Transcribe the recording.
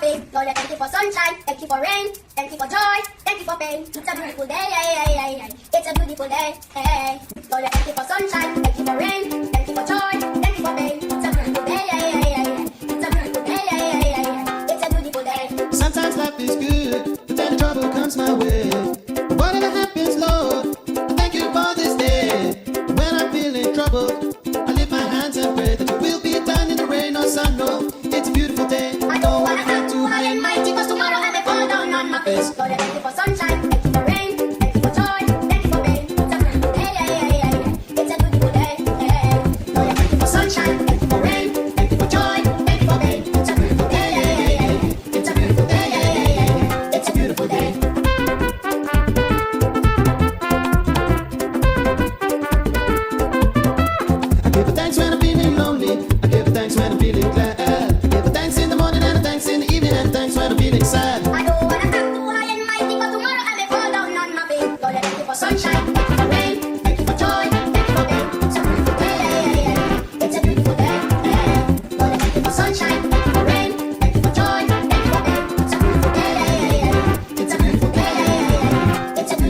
happy. Lord, I thank you for sunshine, thank you for rain, thank you for joy, thank you for pain. It's a beautiful day, it's a beautiful day. Lord, I thank you for sunshine, thank you for rain, thank you for joy, thank you for pain. It's a beautiful day, it's a beautiful day, it's a beautiful day. Sometimes life is good, but then trouble comes my way. Whatever happens, Lord, I thank you for this day. When I'm feeling troubled, I lift my hands and pray that it will be done in the rain or sun. No, it's a beautiful day. I don't wanna act too high and mighty, cause tomorrow I may fall down on my face. Lord, I thank you for sunshine.